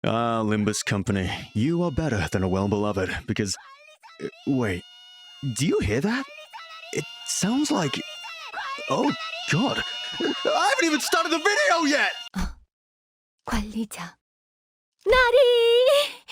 Ah, Limbus Company, you are better than a well-beloved, because... wait, do you hear that? It sounds like... oh, God. I haven't even started the video yet! 관리자. 나리!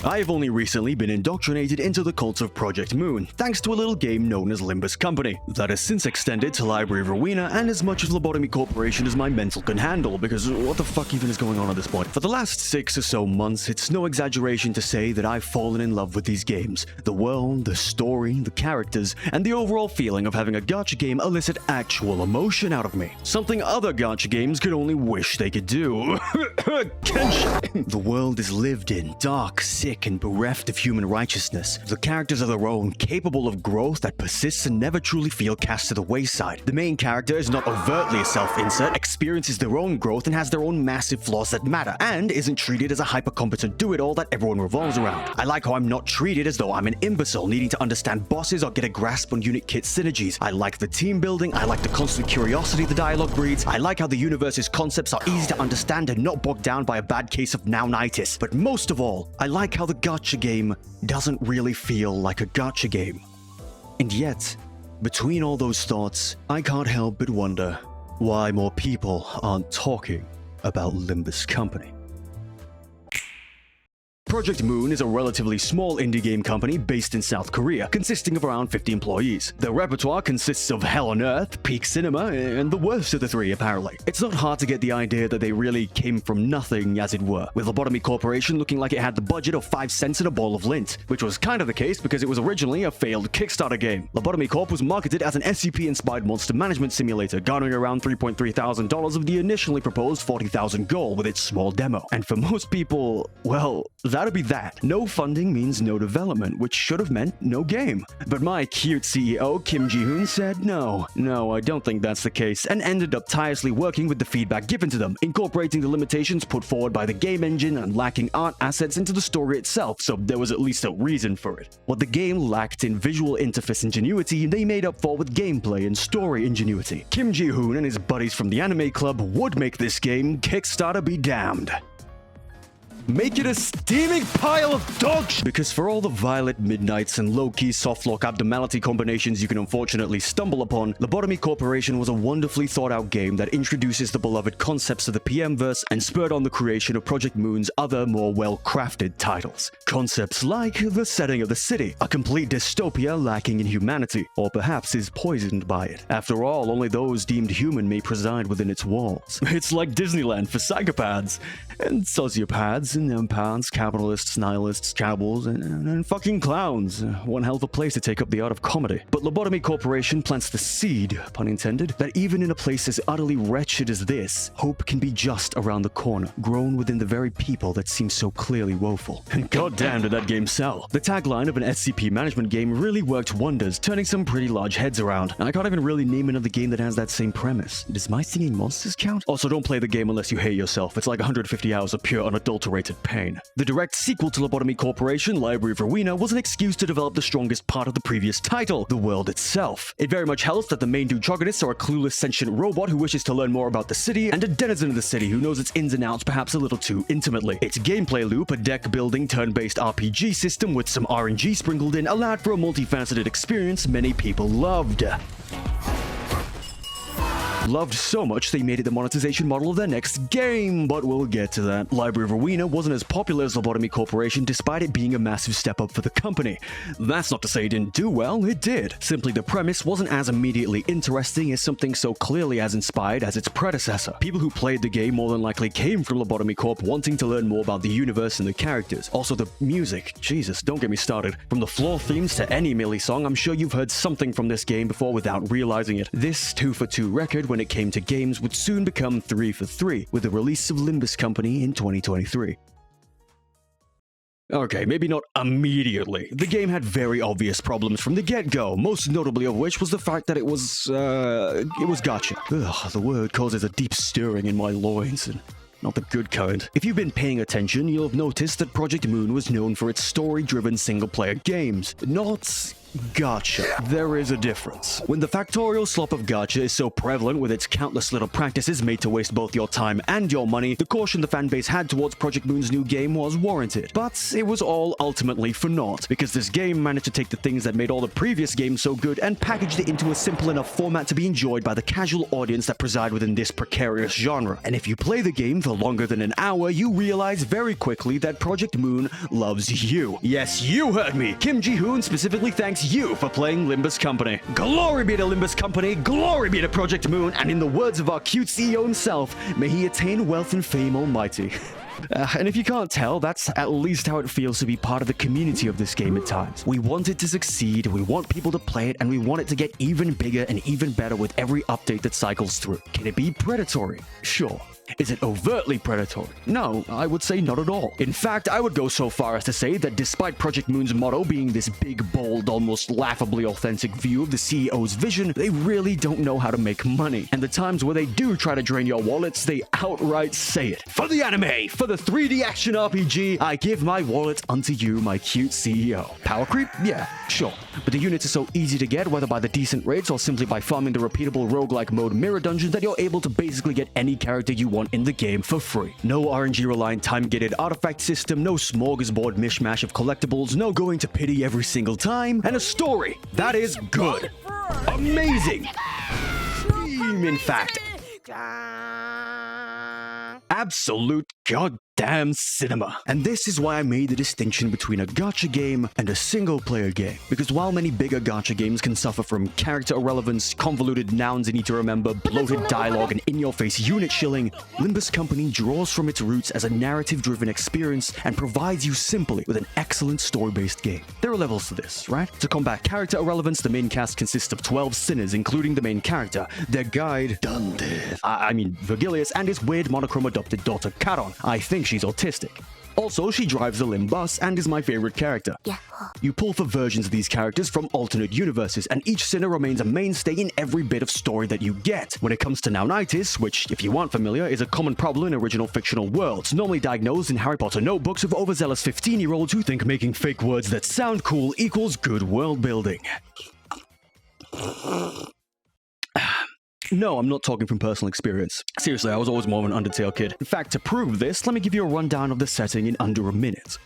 I have only recently been indoctrinated into the cult of Project Moon, thanks to a little game known as Limbus Company, that has since extended to Library of Rowena and as much of Lobotomy Corporation as my mental can handle, because what the fuck even is going on at this point? For the last 6 or so months, it's no exaggeration to say that I've fallen in love with these games. The world, the story, the characters, and the overall feeling of having a gacha game elicit actual emotion out of me. Something other gacha games could only wish they could do. The world is lived in, dark, sick, and bereft of human righteousness. The characters are their own, capable of growth that persists and never truly feel cast to the wayside. The main character is not overtly a self-insert, experiences their own growth and has their own massive flaws that matter, and isn't treated as a hyper-competent do-it-all that everyone revolves around. I like how I'm not treated as though I'm an imbecile needing to understand bosses or get a grasp on unit kit synergies. I like the team building, I like the constant curiosity the dialogue breeds, I like how the universe's concepts are easy to understand and not bogged down by a bad case of nounitis. But most of all, I like how the gacha game doesn't really feel like a gacha game. And yet, between all those thoughts, I can't help but wonder why more people aren't talking about Limbus Company. Project Moon is a relatively small indie game company based in South Korea, consisting of around 50 employees. Their repertoire consists of Hell on Earth, Peak Cinema, and the worst of the three, apparently. It's not hard to get the idea that they really came from nothing, as it were, with Lobotomy Corporation looking like it had the budget of 5 cents in a bowl of lint, which was kind of the case because it was originally a failed Kickstarter game. Lobotomy Corp was marketed as an SCP-inspired monster management simulator, garnering around $3,300 of the initially proposed $40,000 goal with its small demo. And for most people, well, that'd be that. No funding means no development, which should have meant no game. But my cute CEO, Kim Ji-hoon, said no, I don't think that's the case, and ended up tirelessly working with the feedback given to them, incorporating the limitations put forward by the game engine and lacking art assets into the story itself, so there was at least a reason for it. What the game lacked in visual interface ingenuity, they made up for with gameplay and story ingenuity. Kim Ji-hoon and his buddies from the anime club would make this game Kickstarter be damned. Make it a steaming pile of dog shit! Because for all the violet midnights and low-key soft-lock abnormality combinations you can unfortunately stumble upon, Lobotomy Corporation was a wonderfully thought-out game that introduces the beloved concepts of the PM-verse and spurred on the creation of Project Moon's other, more well-crafted titles. Concepts like the setting of the city, a complete dystopia lacking in humanity, or perhaps is poisoned by it. After all, only those deemed human may preside within its walls. It's like Disneyland for psychopaths, and sociopaths, and empaths, capitalists, nihilists, cannibals, and fucking clowns. One hell of a place to take up the art of comedy. But Lobotomy Corporation plants the seed, pun intended, that even in a place as utterly wretched as this, hope can be just around the corner, grown within the very people that seem so clearly woeful. And goddamn did that game sell. The tagline of an SCP management game really worked wonders, turning some pretty large heads around. And I can't even really name another game that has that same premise. Does My Singing Monsters count? Also, don't play the game unless you hate yourself. It's like 150 hours of pure unadulterated pain. The direct sequel to Lobotomy Corporation, Library of Rowena, was an excuse to develop the strongest part of the previous title, the world itself. It very much helps that the main protagonists are a clueless sentient robot who wishes to learn more about the city, and a denizen of the city who knows its ins and outs perhaps a little too intimately. Its gameplay loop, a deck-building, turn-based RPG system with some RNG sprinkled in, allowed for a multifaceted experience many people loved. Loved so much they made it the monetization model of their next game, but we'll get to that. Library of Rowena wasn't as popular as Lobotomy Corporation despite it being a massive step up for the company. That's not to say it didn't do well, it did. Simply the premise wasn't as immediately interesting as something so clearly as inspired as its predecessor. People who played the game more than likely came from Lobotomy Corp wanting to learn more about the universe and the characters. Also the music, Jesus, don't get me started. From the floor themes to any Millie song, I'm sure you've heard something from this game before without realizing it. This 2-for-2 record when it came to games would soon become 3-for-3 with the release of Limbus Company in 2023. Okay, maybe not immediately. The game had very obvious problems from the get-go, most notably of which was the fact that it was gacha. Ugh, the word causes a deep stirring in my loins, and not the good kind. If you've been paying attention, you'll have noticed that Project Moon was known for its story-driven single-player games. Not Gacha. There is a difference. When the factorial slop of Gacha is so prevalent with its countless little practices made to waste both your time and your money, the caution the fanbase had towards Project Moon's new game was warranted. But it was all ultimately for naught, because this game managed to take the things that made all the previous games so good and packaged it into a simple enough format to be enjoyed by the casual audience that preside within this precarious genre. And if you play the game for longer than an hour, you realize very quickly that Project Moon loves you. Yes, you heard me! Kim Ji-hoon specifically thanks you for playing Limbus Company. Glory be to Limbus Company, glory be to Project Moon, and in the words of our cute CEO himself, may he attain wealth and fame almighty. And if you can't tell, that's at least how it feels to be part of the community of this game at times. We want it to succeed, we want people to play it, and we want it to get even bigger and even better with every update that cycles through. Can it be predatory? Sure. Is it overtly predatory? No, I would say not at all. In fact, I would go so far as to say that despite Project Moon's motto being this big, bold, almost laughably authentic view of the CEO's vision, they really don't know how to make money. And the times where they do try to drain your wallets, they outright say it. For the anime, for the 3D action RPG, I give my wallet unto you, my cute CEO. Power creep? Yeah, sure. But the units are so easy to get, whether by the decent rates or simply by farming the repeatable roguelike mode mirror dungeons, that you're able to basically get any character you want in the game for free. No RNG-reliant time-gated artifact system, no smorgasbord mishmash of collectibles, no going to pity every single time, and a story that is good. Amazing. In fact. Absolute goddamn cinema. And this is why I made the distinction between a gacha game and a single-player game. Because while many bigger gacha games can suffer from character irrelevance, convoluted nouns you need to remember, bloated dialogue, and in-your-face unit shilling, Limbus Company draws from its roots as a narrative-driven experience and provides you simply with an excellent story-based game. There are levels to this, right? To combat character irrelevance, the main cast consists of 12 sinners, including the main character, their guide, Virgilius, and his weird monochrome adopted daughter, Charon. I think she's autistic. Also, she drives the Lim-Bus and is my favorite character. You pull for versions of these characters from alternate universes, and each sinner remains a mainstay in every bit of story that you get. When it comes to nounitis, which, if you aren't familiar, is a common problem in original fictional worlds, normally diagnosed in Harry Potter notebooks of overzealous 15-year-olds who think making fake words that sound cool equals good world building. No, I'm not talking from personal experience. Seriously, I was always more of an Undertale kid. In fact, to prove this, let me give you a rundown of the setting in under a minute.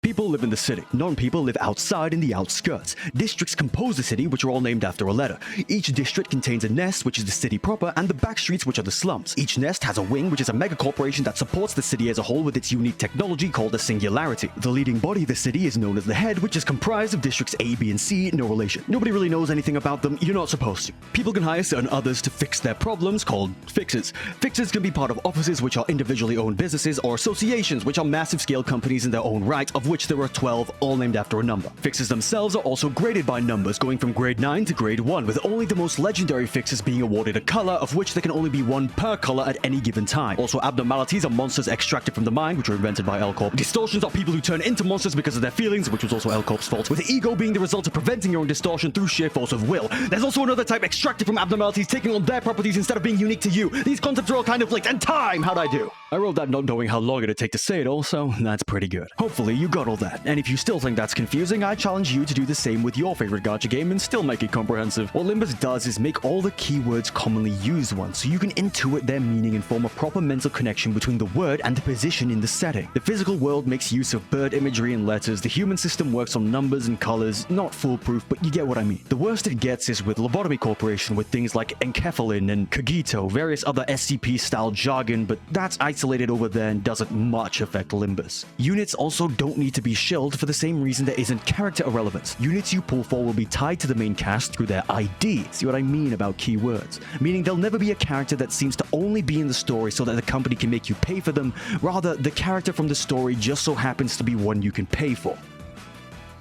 People live in the city. Non-people live outside in the outskirts. Districts compose the city, which are all named after a letter. Each district contains a nest, which is the city proper, and the back streets, which are the slums. Each nest has a wing, which is a mega corporation that supports the city as a whole with its unique technology called a singularity. The leading body of the city is known as the head, which is comprised of districts A, B, and C, no relation. Nobody really knows anything about them, you're not supposed to. People can hire certain others to fix their problems, called fixers. Fixers can be part of offices, which are individually owned businesses, or associations, which are massive scale companies in their own right, of which there are 12, all named after a number. Fixes themselves are also graded by numbers, going from grade 9 to grade 1, with only the most legendary fixes being awarded a color, of which there can only be one per color at any given time. Also, abnormalities are monsters extracted from the mind, which were invented by L-Corp. Distortions are people who turn into monsters because of their feelings, which was also L-Corp's fault, with the ego being the result of preventing your own distortion through sheer force of will. There's also another type extracted from abnormalities, taking on their properties instead of being unique to you. These concepts are all kind of linked. And time! How'd I do? I rolled that not knowing how long it'd take to say it all, so that's pretty good. Hopefully you got all that, and if you still think that's confusing, I challenge you to do the same with your favorite gacha game and still make it comprehensive. What Limbus does is make all the keywords commonly used ones, so you can intuit their meaning and form a proper mental connection between the word and the position in the setting. The physical world makes use of bird imagery and letters, the human system works on numbers and colors, not foolproof, but you get what I mean. The worst it gets is with Lobotomy Corporation with things like enkephalin and Kogito, various other SCP-style jargon, but that's isolated over there and doesn't much affect Limbus. Units also don't need to be shilled for the same reason there isn't character irrelevance. Units you pull for will be tied to the main cast through their ID. See what I mean about keywords? Meaning there'll never be a character that seems to only be in the story so that the company can make you pay for them. Rather, the character from the story just so happens to be one you can pay for.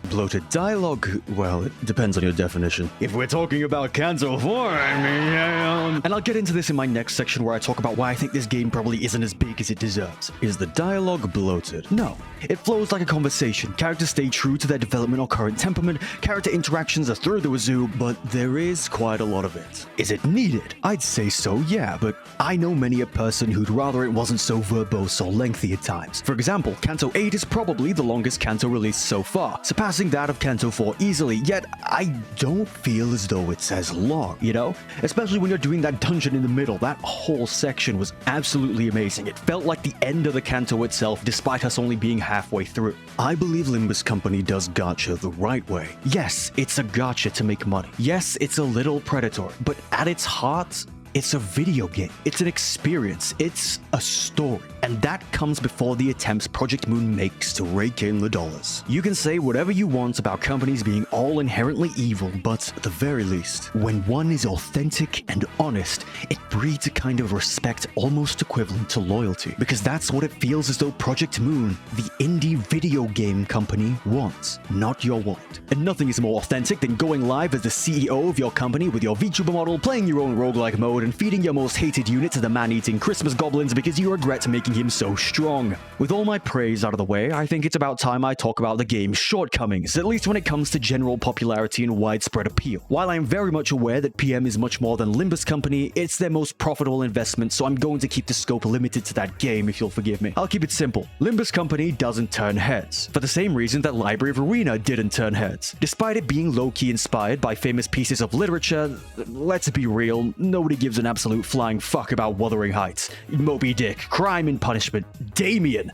Bloated dialogue? Well, it depends on your definition. If we're talking about Kanto 4, I mean, and I'll get into this in my next section where I talk about why I think this game probably isn't as big as it deserves. Is the dialogue bloated? No. It flows like a conversation. Characters stay true to their development or current temperament. Character interactions are through the wazoo, but there is quite a lot of it. Is it needed? I'd say so, yeah, but I know many a person who'd rather it wasn't so verbose or lengthy at times. For example, Kanto 8 is probably the longest Kanto released so far, surpassing surpassing that of Kanto 4 easily, yet I don't feel as though it's as long, you know? Especially when you're doing that dungeon in the middle. That whole section was absolutely amazing. It felt like the end of the Kanto itself, despite us only being halfway through. I believe Limbus Company does gacha the right way. Yes, it's a gacha to make money. Yes, it's a little predatory, but at its heart, it's a video game. It's an experience. It's a story. And that comes before the attempts Project Moon makes to rake in the dollars. You can say whatever you want about companies being all inherently evil, but at the very least, when one is authentic and honest, it breeds a kind of respect almost equivalent to loyalty. Because that's what it feels as though Project Moon, the indie video game company, wants, not your wallet. And nothing is more authentic than going live as the CEO of your company with your VTuber model, playing your own roguelike mode, and feeding your most hated unit to the man-eating Christmas goblins because you regret making him so strong. With all my praise out of the way, I think it's about time I talk about the game's shortcomings, at least when it comes to general popularity and widespread appeal. While I'm very much aware that PM is much more than Limbus Company, it's their most profitable investment, so I'm going to keep the scope limited to that game if you'll forgive me. I'll keep it simple. Limbus Company doesn't turn heads, for the same reason that Library of Arena didn't turn heads. Despite it being low-key inspired by famous pieces of literature, let's be real, nobody gives an absolute flying fuck about Wuthering Heights, Moby Dick, Crime and Punishment, Damien.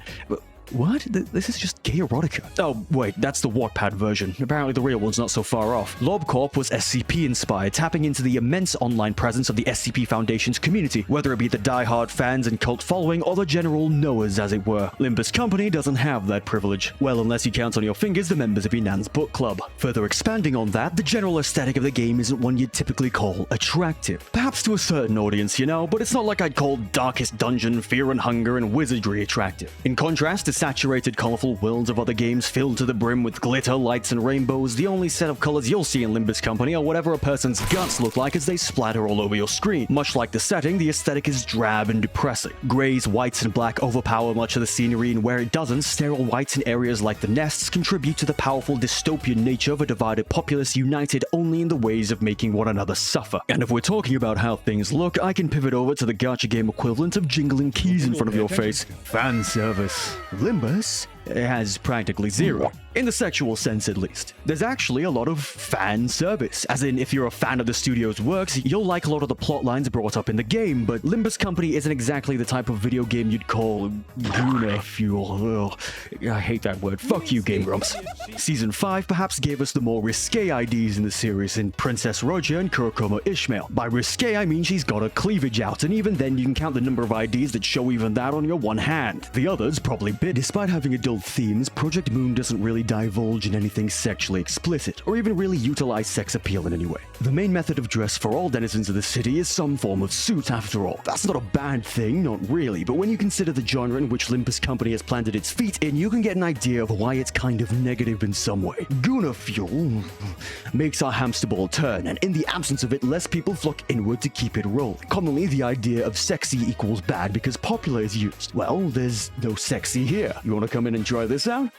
What? This is just gay erotica. Oh, wait, that's the Wattpad version. Apparently the real one's not so far off. LobCorp was SCP-inspired, tapping into the immense online presence of the SCP Foundation's community, whether it be the die-hard fans and cult following, or the general knowers, as it were. Limbus Company doesn't have that privilege. Well, unless you count on your fingers the members of your nan's book club. Further expanding on that, the general aesthetic of the game isn't one you'd typically call attractive. Perhaps to a certain audience, you know, but it's not like I'd call Darkest Dungeon, Fear and Hunger, and Wizardry attractive. In contrast to saturated, colorful worlds of other games filled to the brim with glitter, lights, and rainbows, the only set of colors you'll see in Limbus Company are whatever a person's guts look like as they splatter all over your screen. Much like the setting, the aesthetic is drab and depressing. Grays, whites, and black overpower much of the scenery, and where it doesn't, sterile whites in areas like the nests contribute to the powerful dystopian nature of a divided populace united only in the ways of making one another suffer. And if we're talking about how things look, I can pivot over to the gacha game equivalent of jingling keys in front of your face. Fan service. Limbus has practically zero. In the sexual sense, at least. There's actually a lot of fan service, as in if you're a fan of the studio's works, you'll like a lot of the plot lines brought up in the game, but Limbus Company isn't exactly the type of video game you'd call Guna fuel. Ugh, I hate that word. Fuck you, Game Grumps. Season 5 perhaps gave us the more risque IDs in the series in Princess Roger and Kurokoma Ishmael. By risque, I mean she's got her cleavage out, and even then you can count the number of IDs that show even that on your one hand. The others probably bit. Despite having adult themes, Project Moon doesn't really divulge in anything sexually explicit, or even really utilize sex appeal in any way. The main method of dress for all denizens of the city is some form of suit, after all. That's not a bad thing, not really, but when you consider the genre in which Limbus Company has planted its feet in, you can get an idea of why it's kind of negative in some way. Guna fuel makes our hamster ball turn, and in the absence of it, less people flock inward to keep it rolling. Commonly, the idea of sexy equals bad because popular is used. Well, there's no sexy here. You want to come in and try this out?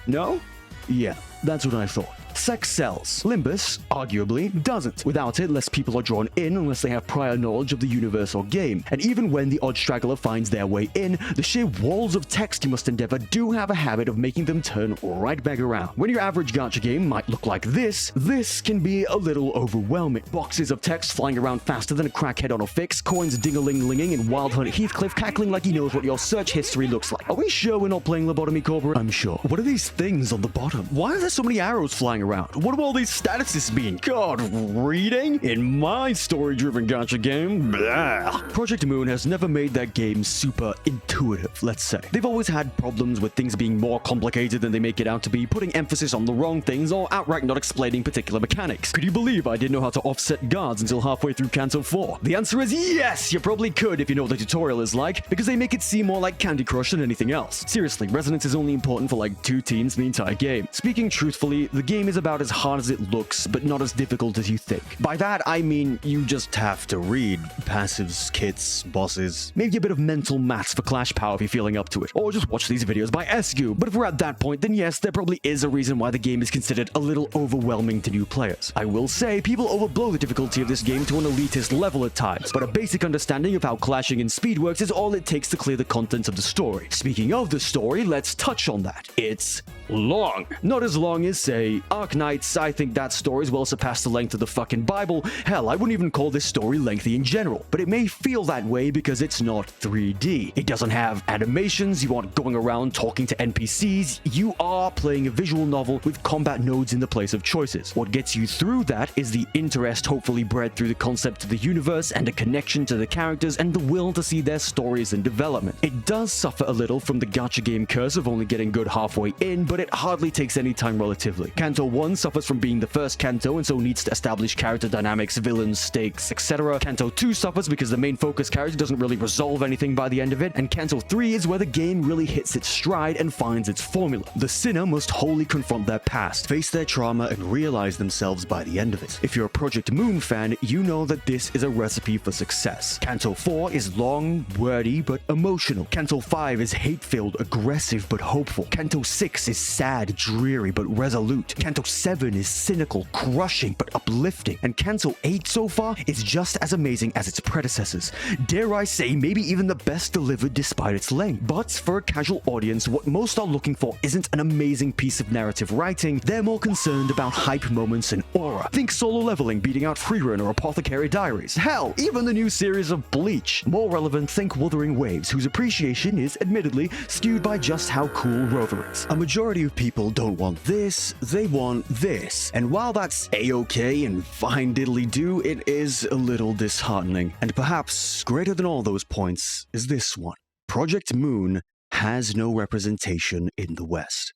No? Yeah, that's what I thought. Sex sells. Limbus, arguably, doesn't. Without it, less people are drawn in unless they have prior knowledge of the universe or game. And even when the odd straggler finds their way in, the sheer walls of text you must endeavor do have a habit of making them turn right back around. When your average gacha game might look like this can be a little overwhelming. Boxes of text flying around faster than a crackhead on a fix, coins ding-a-ling-linging, and Wild Hunt Heathcliff cackling like he knows what your search history looks like. Are we sure we're not playing Lobotomy Corporate? I'm sure. What are these things on the bottom? Why are there so many arrows flying around? What do all these statuses mean? God, reading? In my story-driven gacha game? Blah. Project Moon has never made their games super intuitive, let's say. They've always had problems with things being more complicated than they make it out to be, putting emphasis on the wrong things, or outright not explaining particular mechanics. Could you believe I didn't know how to offset guards until halfway through Kanto 4? The answer is yes! You probably could if you know what the tutorial is like, because they make it seem more like Candy Crush than anything else. Seriously, resonance is only important for like 2 teens in the entire game. Speaking truthfully, the game is is about as hard as it looks, but not as difficult as you think. By that, I mean you just have to read passives, kits, bosses, maybe a bit of mental maths for Clash Power if you're feeling up to it, or just watch these videos by SGU. But if we're at that point, then yes, there probably is a reason why the game is considered a little overwhelming to new players. I will say, people overblow the difficulty of this game to an elitist level at times, but a basic understanding of how clashing and speed works is all it takes to clear the contents of the story. Speaking of the story, let's touch on that. It's long. Not as long as, say, Arknights. I think that story's well surpassed the length of the fucking Bible. Hell, I wouldn't even call this story lengthy in general, but it may feel that way because it's not 3D. It doesn't have animations, you aren't going around talking to NPCs, you are playing a visual novel with combat nodes in the place of choices. What gets you through that is the interest hopefully bred through the concept of the universe and a connection to the characters and the will to see their stories and development. It does suffer a little from the gacha game curse of only getting good halfway in, but it hardly takes any time relatively. Canto 1 suffers from being the first Canto and so needs to establish character dynamics, villains, stakes, etc. Canto 2 suffers because the main focus character doesn't really resolve anything by the end of it, and Canto 3 is where the game really hits its stride and finds its formula. The sinner must wholly confront their past, face their trauma, and realize themselves by the end of it. If you're a Project Moon fan, you know that this is a recipe for success. Canto 4 is long, wordy, but emotional. Canto 5 is hate-filled, aggressive, but hopeful. Canto 6 is sad, dreary, but resolute. Canto 7 is cynical, crushing, but uplifting. And Canto 8 so far is just as amazing as its predecessors. Dare I say, maybe even the best delivered despite its length. But for a casual audience, what most are looking for isn't an amazing piece of narrative writing, they're more concerned about hype moments and aura. Think Solo Leveling beating out Freerun or Apothecary Diaries. Hell, even the new series of Bleach. More relevant, think Wuthering Waves, whose appreciation is admittedly skewed by just how cool Rover is. A majority of people don't want this, they want this. And while that's a-okay and fine diddly-do, it is a little disheartening. And perhaps greater than all those points is this one. Project Moon has no representation in the West.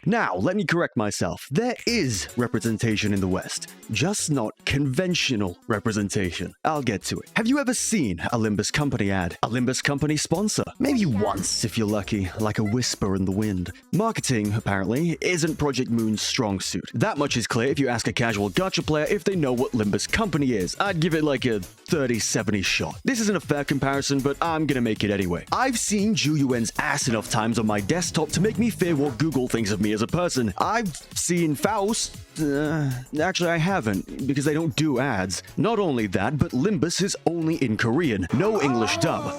Now, let me correct myself. There is representation in the West, just not conventional representation. I'll get to it. Have you ever seen a Limbus Company ad? A Limbus Company sponsor? Maybe once, if you're lucky, like a whisper in the wind. Marketing, apparently, isn't Project Moon's strong suit. That much is clear if you ask a casual gacha player if they know what Limbus Company is. I'd give it like a 30-70 shot. This isn't a fair comparison, but I'm gonna make it anyway. I've seen Ju Yuen's ass enough times on my desktop to make me fear what Google thinks of me as a person. I've seen Faust. Actually, I haven't, because they don't do ads. Not only that, but Limbus is only in Korean. No English dub.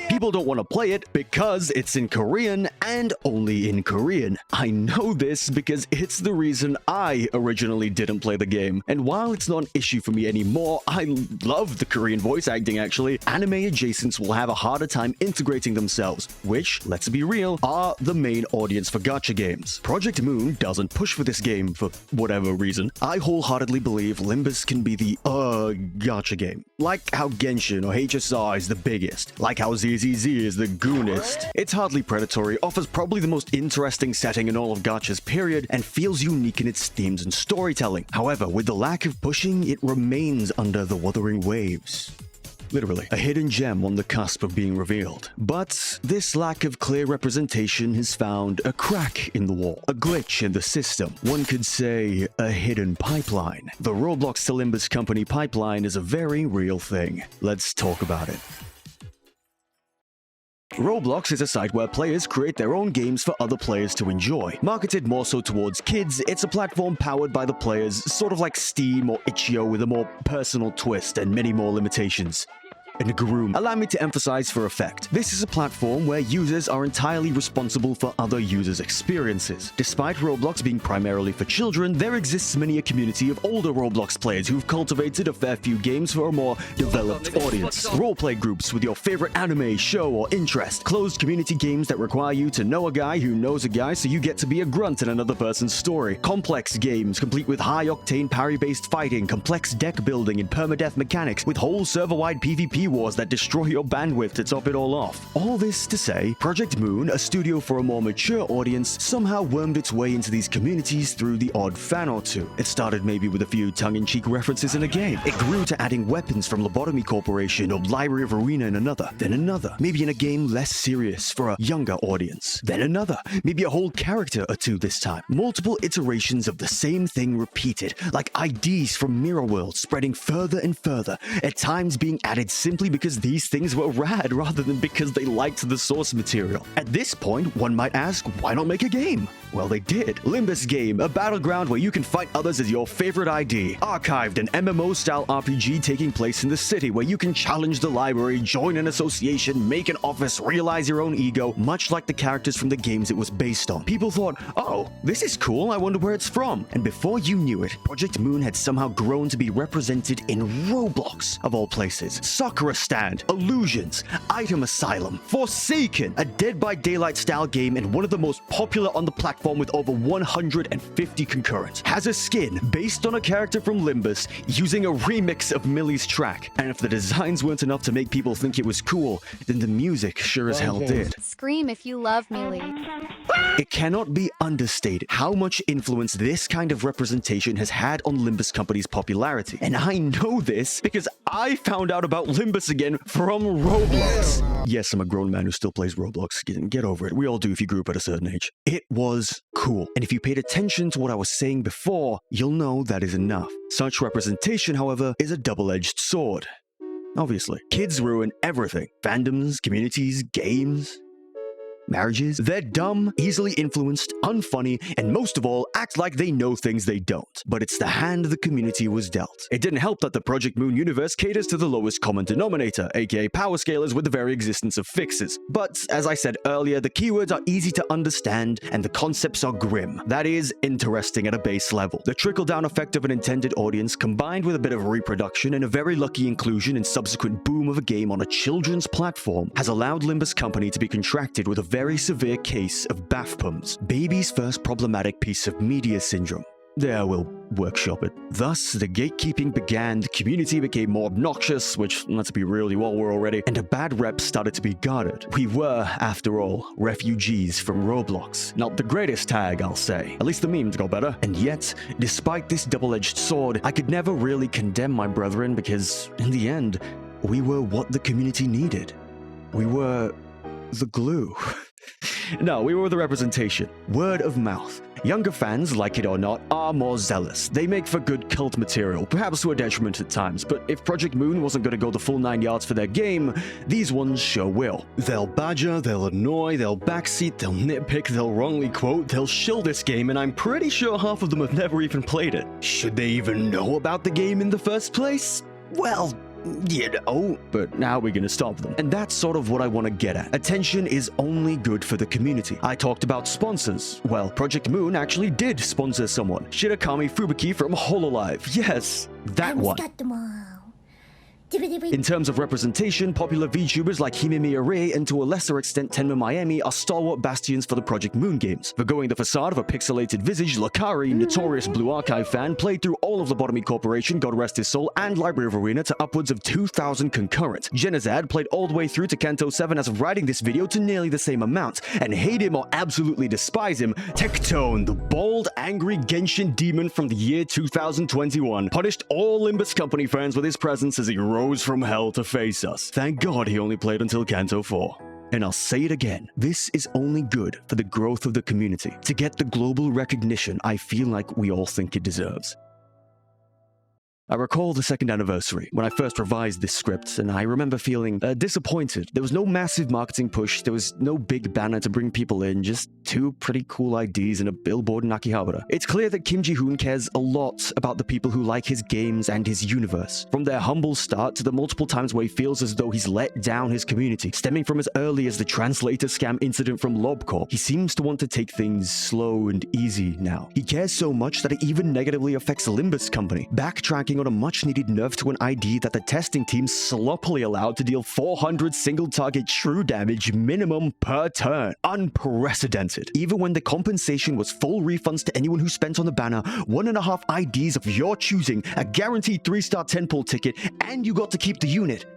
People don't want to play it because it's in Korean and only in Korean. I know this because it's the reason I originally didn't play the game. And while it's not an issue for me anymore, I love the Korean voice acting actually. Anime adjacents will have a harder time integrating themselves, which, let's be real, are the main audience for gacha games. Project Moon doesn't push for this game for whatever reason. I wholeheartedly believe Limbus can be the gacha game. Like how Genshin or HSR is the biggest. Like how ZZZ is the goonest. It's hardly predatory, offers probably the most interesting setting in all of gachas period, and feels unique in its themes and storytelling. However, with the lack of pushing, it remains under the Wuthering Waves. Literally, a hidden gem on the cusp of being revealed. But this lack of clear representation has found a crack in the wall, a glitch in the system. One could say a hidden pipeline. The ROBLOX to Limbus Company pipeline is a very real thing. Let's talk about it. ROBLOX is a site where players create their own games for other players to enjoy. Marketed more so towards kids, it's a platform powered by the players, sort of like Steam or Itch.io with a more personal twist and many more limitations. And Groom. Allow me to emphasize for effect. This is a platform where users are entirely responsible for other users' experiences. Despite ROBLOX being primarily for children, there exists many a community of older ROBLOX players who've cultivated a fair few games for a more developed audience. Roleplay groups with your favorite anime, show, or interest. Closed community games that require you to know a guy who knows a guy so you get to be a grunt in another person's story. Complex games, complete with high-octane parry-based fighting, complex deck building, and permadeath mechanics, with whole server-wide PvP ID wars that destroy your bandwidth to top it all off. All this to say, Project Moon, a studio for a more mature audience, somehow wormed its way into these communities through the odd fan or two. It started maybe with a few tongue-in-cheek references in a game. It grew to adding weapons from Lobotomy Corporation or Library of Arena in another, then another, maybe in a game less serious for a younger audience, then another, maybe a whole character or two this time. Multiple iterations of the same thing repeated, like IDs from Mirror World spreading further and further, at times being added simply because these things were rad rather than because they liked the source material. At this point, one might ask, why not make a game? Well, they did. Limbus Game, a battleground where you can fight others as your favorite ID. Archived, an MMO-style RPG taking place in the city where you can challenge the library, join an association, make an office, realize your own ego, much like the characters from the games it was based on. People thought, oh, this is cool, I wonder where it's from. And before you knew it, Project Moon had somehow grown to be represented in ROBLOX, of all places. Sakura Stand, Illusions, Item Asylum, Forsaken, a Dead by Daylight style game and one of the most popular on the platform with over 150 concurrents. Has a skin based on a character from Limbus using a remix of Millie's track. And if the designs weren't enough to make people think it was cool, then the music sure as hell did. Scream if you love Millie. It cannot be understated how much influence this kind of representation has had on Limbus Company's popularity. And I know this because I found out about Limbus again from ROBLOX. Yes, I'm a grown man who still plays Roblox. Get over it. We all do if you grew up at a certain age. It was cool. And if you paid attention to what I was saying before, you'll know that is enough. Such representation, however, is a double-edged sword. Obviously, kids ruin everything. Fandoms, communities, games, marriages. They're dumb, easily influenced, unfunny, and most of all, act like they know things they don't. But it's the hand the community was dealt. It didn't help that the Project Moon universe caters to the lowest common denominator, aka power scalers with the very existence of fixes. But, as I said earlier, the keywords are easy to understand, and the concepts are grim. That is, interesting at a base level. The trickle-down effect of an intended audience, combined with a bit of reproduction and a very lucky inclusion and subsequent boom of a game on a children's platform, has allowed Limbus Company to be contracted with a very severe case of BAFPUMS, baby's first problematic piece of media syndrome. There, we'll workshop it. Thus, the gatekeeping began, the community became more obnoxious, which, let's be real, you all were already, and a bad rep started to be guarded. We were, after all, refugees from ROBLOX. Not the greatest tag, I'll say. At least the memes got better. And yet, despite this double-edged sword, I could never really condemn my brethren because, in the end, we were what the community needed. We were the glue. No, we were the representation. Word of mouth. Younger fans, like it or not, are more zealous. They make for good cult material, perhaps to a detriment at times, but if Project Moon wasn't going to go the full 9 yards for their game, these ones sure will. They'll badger, they'll annoy, they'll backseat, they'll nitpick, they'll wrongly quote, they'll shill this game, and I'm pretty sure half of them have never even played it. Should they even know about the game in the first place? Well, you know, but how are we gonna stop them? And that's sort of what I want to get at. Attention is only good for the community. I talked about sponsors. Well, Project Moon actually did sponsor someone. Shirakami Fubuki from Hololive. Yes, that one. In terms of representation, popular VTubers like Himemi Array and to a lesser extent Tenma Miami are stalwart bastions for the Project Moon games. Forgoing the facade of a pixelated visage, Lakari, notorious Blue Archive fan, played through all of Lobotomy Corporation, God rest his soul, and Library of Arena to upwards of 2,000 concurrent. Genazad played all the way through to Kanto 7 as of writing this video to nearly the same amount. And hate him or absolutely despise him, Tectone, the bold, angry Genshin demon from the year 2021, punished all Limbus Company fans with his presence as he rose from hell to face us. Thank God he only played until Kanto 4. And I'll say it again, this is only good for the growth of the community, to get the global recognition I feel like we all think it deserves. I recall the second anniversary, when I first revised this script, and I remember feeling disappointed. There was no massive marketing push, there was no big banner to bring people in, just two pretty cool IDs and a billboard in Akihabara. It's clear that Kim Ji-hoon cares a lot about the people who like his games and his universe. From their humble start to the multiple times where he feels as though he's let down his community, stemming from as early as the translator scam incident from LobCorp, he seems to want to take things slow and easy now. He cares so much that it even negatively affects Limbus Company, backtracking on a much-needed nerf to an ID that the testing team sloppily allowed to deal 400 single-target true damage minimum per turn. Unprecedented. Even when the compensation was full refunds to anyone who spent on the banner, 1.5 IDs of your choosing, a guaranteed 3-star 10-pull ticket, and you got to keep the unit.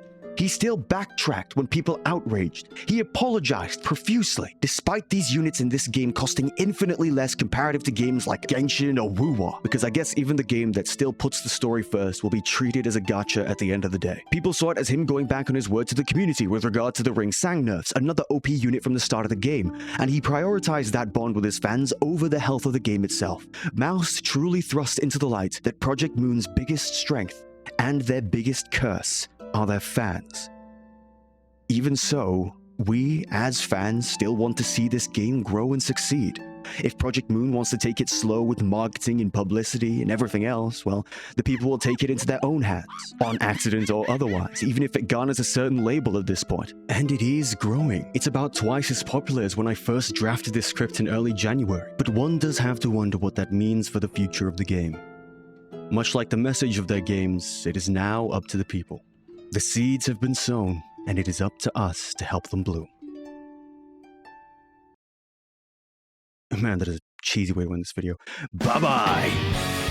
He still backtracked when people outraged. He apologized profusely, despite these units in this game costing infinitely less comparative to games like Genshin or Wuwa, because I guess even the game that still puts the story first will be treated as a gacha at the end of the day. People saw it as him going back on his word to the community with regard to the Ring Sang nerfs, another OP unit from the start of the game, and he prioritized that bond with his fans over the health of the game itself. Mouse truly thrust into the light that Project Moon's biggest strength and their biggest curse are their fans. Even so, we as fans still want to see this game grow and succeed. If Project Moon wants to take it slow with marketing and publicity and everything else, well, the people will take it into their own hands, on accident or otherwise, even if it garners a certain label at this point. And it is growing. It's about twice as popular as when I first drafted this script in early January, but one does have to wonder what that means for the future of the game. Much like the message of their games, it is now up to the people. The seeds have been sown, and it is up to us to help them bloom. Man, that is a cheesy way to end this video. Bye-bye!